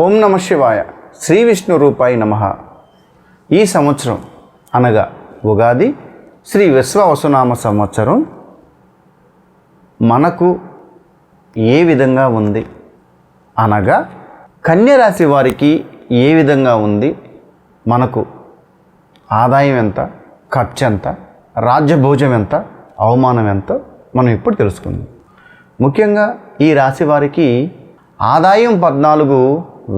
ఓం నమ శివాయ. శ్రీ విష్ణు రూపాయ నమః. ఈ సంవత్సరం అనగా ఉగాది శ్రీ విశ్వవసునామ సంవత్సరం మనకు ఏ విధంగా ఉంది అనగా కన్య రాశి వారికి ఏ విధంగా ఉంది, మనకు ఆదాయం ఎంత, ఖర్చు ఎంత, రాజ్యభోజం ఎంత, అవమానం ఎంత మనం ఇప్పుడు తెలుసుకుందాం. ముఖ్యంగా ఈ రాశి వారికి ఆదాయం 14,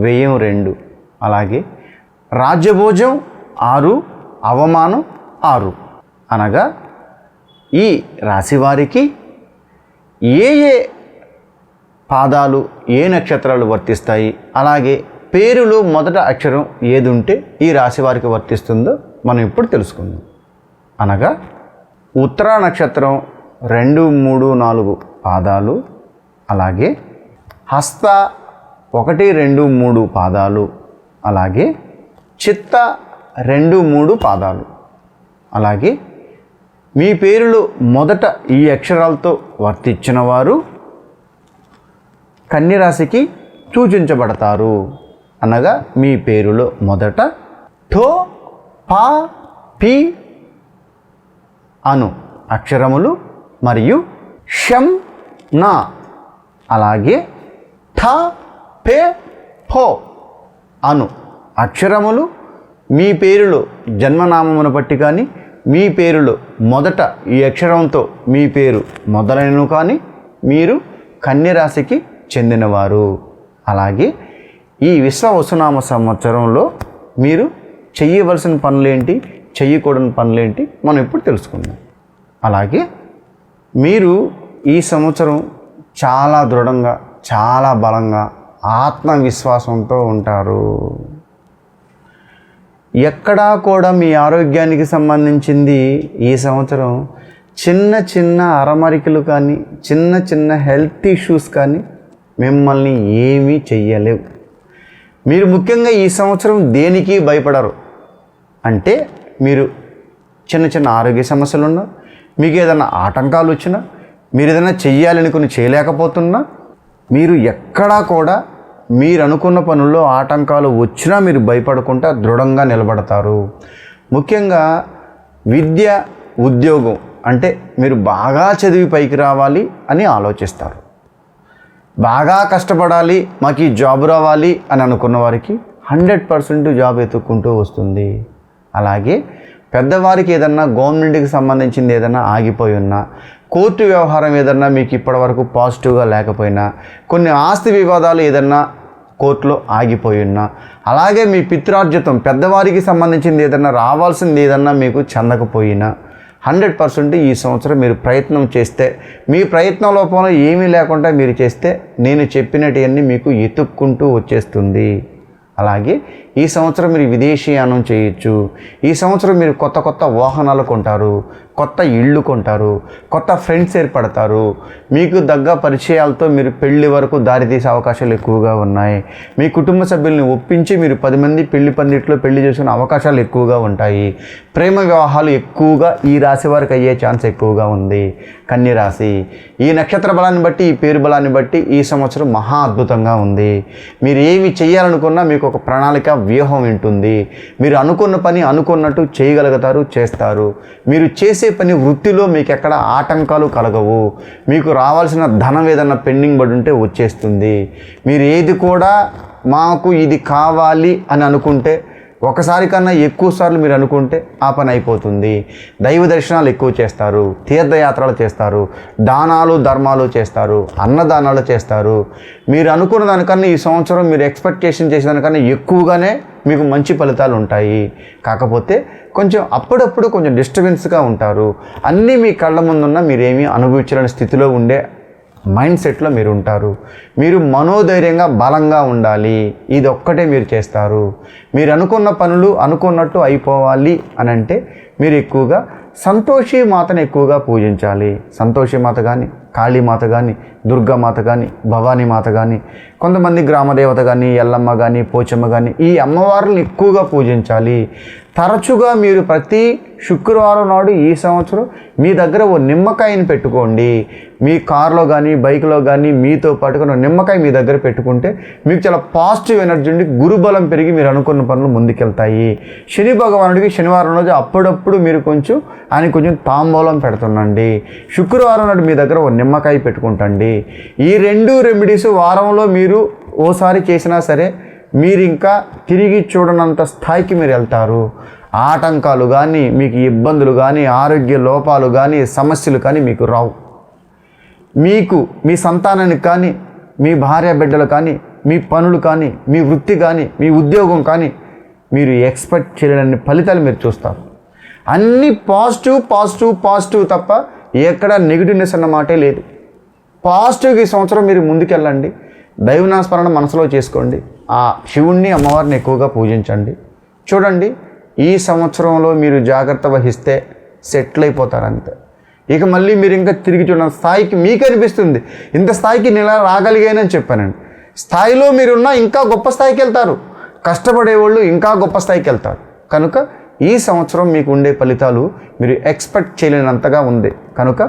వ్యయం 2, అలాగే రాజ్యభోజం 6, అవమానం 6. అనగా ఈ రాశి వారికి ఏ ఏ పాదాలు ఏ నక్షత్రాలు వర్తిస్తాయి, అలాగే పేరులో మొదట అక్షరం ఏది ఉంటే ఈ రాశి వారికి వర్తిస్తుందో మనం ఇప్పుడు తెలుసుకుందాం. అనగా ఉత్తరా నక్షత్రం 2, 3, 4 పాదాలు, అలాగే హస్త 1, 2, 3 పాదాలు, అలాగే చిత్త 2, 3 పాదాలు, అలాగే మీ పేరులో మొదట ఈ అక్షరాలతో వర్తించిన వారు కన్యరాశికి సూచించబడతారు. అనగా మీ పేరులో మొదట ఠో, పా, పి అను అక్షరములు మరియు షం, నా, అలాగే ఠ, పే, ఫో అను అక్షరములు మీ పేరులో జన్మనామమును బట్టి కానీ, మీ పేరులో మొదట ఈ అక్షరంతో మీ పేరు మొదలైనను కానీ మీరు కన్యరాశికి చెందినవారు. అలాగే ఈ విశ్వవసునామ సంవత్సరంలో మీరు చెయ్యవలసిన పనులేంటి, చెయ్యకూడని పనులేంటి మనం ఇప్పుడు తెలుసుకుందాం. అలాగే మీరు ఈ సంవత్సరం చాలా దృఢంగా, చాలా బలంగా, ఆత్మవిశ్వాసంతో ఉంటారు. ఎక్కడా కూడా మీ ఆరోగ్యానికి సంబంధించింది ఈ సంవత్సరం చిన్న చిన్న అరమరికలు కానీ, చిన్న చిన్న హెల్త్ ఇష్యూస్ కానీ మిమ్మల్ని ఏమీ చెయ్యలేవు. మీరు ముఖ్యంగా ఈ సంవత్సరం దేనికి భయపడరు. అంటే మీరు చిన్న చిన్న ఆరోగ్య సమస్యలు ఉన్నా, మీకు ఏదైనా ఆటంకాలు వచ్చినా, మీరు ఏదైనా చెయ్యాలనుకుని చేయలేకపోతున్నా, మీరు ఎక్కడా కూడా మీరు అనుకున్న పనుల్లో ఆటంకాలు వచ్చినా మీరు భయపడకుండా దృఢంగా నిలబడతారు. ముఖ్యంగా విద్య, ఉద్యోగం అంటే మీరు బాగా చదివి పైకి రావాలి అని ఆలోచిస్తారు. బాగా కష్టపడాలి, మాకు ఈ జాబ్ రావాలి అని అనుకున్న వారికి 100% జాబ్ ఎత్తుక్కుంటూ వస్తుంది. అలాగే పెద్దవారికి ఏదన్నా గవర్నమెంట్కి సంబంధించింది ఏదన్నా ఆగిపోయి ఉన్నా, కోర్టు వ్యవహారం ఏదన్నా మీకు ఇప్పటివరకు పాజిటివ్గా లేకపోయినా, కొన్ని ఆస్తి వివాదాలు ఏదన్నా కోర్టులో ఆగిపోయి ఉన్నా, అలాగే మీ పిత్రార్జితం పెద్దవారికి సంబంధించింది ఏదన్నా రావాల్సింది ఏదన్నా మీకు చెందకపోయినా 100% ఈ సంవత్సరం మీరు ప్రయత్నం చేస్తే, మీ ప్రయత్నం లోపల ఏమీ లేకుండా మీరు చేస్తే నేను చెప్పినటువన్నీ మీకు ఎత్తుక్కుంటూ వచ్చేస్తుంది. అలాగే ఈ సంవత్సరం మీరు విదేశీయానం చేయొచ్చు. ఈ సంవత్సరం మీరు కొత్త కొత్త వాహనాలు కొంటారు, కొత్త ఇళ్ళు కొంటారు, కొత్త ఫ్రెండ్స్ ఏర్పడతారు. మీకు దగ్గ పరిచయాలతో మీరు పెళ్లి వరకు దారితీసే అవకాశాలు ఎక్కువగా ఉన్నాయి. మీ కుటుంబ సభ్యుల్ని ఒప్పించి మీరు 10 మంది పెళ్లి పందిట్లో పెళ్లి చేసుకునే అవకాశాలు ఎక్కువగా ఉంటాయి. ప్రేమ వివాహాలు ఎక్కువగా ఈ రాశి వారికి అయ్యే ఛాన్స్ ఎక్కువగా ఉంది. కన్యరాశి ఈ నక్షత్ర బలాన్ని బట్టి, ఈ పేరు బలాన్ని బట్టి ఈ సంవత్సరం మహా అద్భుతంగా ఉంది. మీరు ఏమి చేయాలనుకున్నా మీకు ఒక ప్రణాళిక, వ్యూహం ఉంటుంది. మీరు అనుకున్న పని అనుకున్నట్టు చేయగలుగుతారు, చేస్తారు. మీరు చేసే పని వృత్తిలో మీకు ఎక్కడ ఆటంకాలు కలగవు. మీకు రావాల్సిన ధనం ఏదన్నా పెండింగ్ పడి ఉంటే వచ్చేస్తుంది. మీరు ఏది కూడా మాకు ఇది కావాలి అని అనుకుంటే, ఒకసారి కన్నా ఎక్కువ సార్లు మీరు అనుకుంటే ఆ పని అయిపోతుంది. దైవ దర్శనాలు ఎక్కువ చేస్తారు, తీర్థయాత్రలు చేస్తారు, దానాలు ధర్మాలు చేస్తారు, అన్నదానాలు చేస్తారు. మీరు అనుకున్న దానికన్నా ఈ సంవత్సరం మీరు ఎక్స్పెక్టేషన్ చేసిన దానికన్నా ఎక్కువగానే మీకు మంచి ఫలితాలు ఉంటాయి. కాకపోతే కొంచెం అప్పుడప్పుడు కొంచెం డిస్టర్బెన్స్గా ఉంటారు. అన్నీ మీ కళ్ళ ముందున్న మీరేమీ అనుభవించలేని స్థితిలో ఉండే మైండ్ సెట్లో మీరు ఉంటారు. మీరు మనోధైర్యంగా బలంగా ఉండాలి. ఇది ఒక్కటే మీరు చేస్తారు. మీరు అనుకున్న పనులు అనుకున్నట్టు అయిపోవాలి అని అంటే మీరు ఎక్కువగా సంతోషి మాతను ఎక్కువగా పూజించాలి. సంతోషి మాత కానీ, కాళీమాత కానీ, దుర్గామాత కానీ, భవానీ మాత కానీ, కొంతమంది గ్రామదేవత కానీ, ఎల్లమ్మ కానీ, పోచమ్మ కానీ, ఈ అమ్మవార్లను ఎక్కువగా పూజించాలి. తరచుగా మీరు ప్రతి శుక్రవారం నాడు ఈ సంవత్సరం మీ దగ్గర ఓ నిమ్మకాయని పెట్టుకోండి. మీ కారులో కానీ బైక్లో కానీ మీతో పాటుగా నిమ్మకాయ మీ దగ్గర పెట్టుకుంటే మీకు చాలా పాజిటివ్ ఎనర్జీ ఉండి గురుబలం పెరిగి మీరు అనుకున్న పనులు ముందుకెళ్తాయి. శని భగవానుడికి శనివారం రోజు అప్పుడప్పుడు మీరు ఆయన కొంచెం తాంబూలం పెడుతుండండి. శుక్రవారం నాడు మీ దగ్గర ఓ నిమ్మకాయ పెట్టుకుంటండి. ఈ 2 రెమెడీస్ వారంలో మీరు ఓసారి చేసినా సరే మీరు ఇంకా తిరిగి చూడనంత స్థాయికి మీరు వెళ్తారు. ఆటంకాలు కానీ మీకు ఇబ్బందులు కానీ ఆరోగ్య లోపాలు కానీ సమస్యలు కానీ మీకు రావు. మీకు మీ సంతానానికి కానీ మీ భార్య బిడ్డలు కానీ మీ పనులు కానీ మీ వృత్తి కానీ మీ ఉద్యోగం కానీ మీరు ఎక్స్పెక్ట్ చేయలేని ఫలితాలు మీరు చూస్తారు. అన్నీ పాజిటివ్ పాజిటివ్ పాజిటివ్ తప్ప ఎక్కడ నెగిటివ్నెస్ అన్న మాటే లేదు. పాజిటివ్గా ఈ సంవత్సరం మీరు ముందుకెళ్ళండి. దైవనాస్మరణ మనసులో చేసుకోండి. ఆ శివుణ్ణి అమ్మవారిని ఎక్కువగా పూజించండి. చూడండి, ఈ సంవత్సరంలో మీరు జాగ్రత్త వహిస్తే సెటిల్ అయిపోతారు అంతే. ఇక మళ్ళీ మీరు ఇంకా తిరిగి చూడడం స్థాయికి మీకు అనిపిస్తుంది ఇంత స్థాయికి నేను రాగలిగానని చెప్పానండి. స్థాయిలో మీరున్నా ఇంకా గొప్ప స్థాయికి వెళ్తారు. కష్టపడేవాళ్ళు ఇంకా గొప్ప స్థాయికి వెళ్తారు. కనుక ఈ సంవత్సరం మీకు ఉండే ఫలితాలు మీరు ఎక్స్పెక్ట్ చేయలేనంతగా ఉంది. కనుక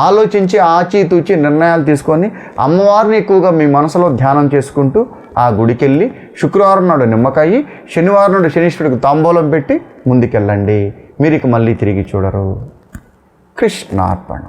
ఆలోచించి ఆచితూచి నిర్ణయాలు తీసుకొని అమ్మవారిని ఎక్కువగా మీ మనసులో ధ్యానం చేసుకుంటూ ఆ గుడికెళ్ళి శుక్రవారం నాడు నిమ్మకాయ, శనివారం నాడు శనీశ్వరుడికి తాంబూలం పెట్టి ముందుకెళ్ళండి. మీరు ఇక మళ్ళీ తిరిగి చూడరు. కృష్ణార్పణ.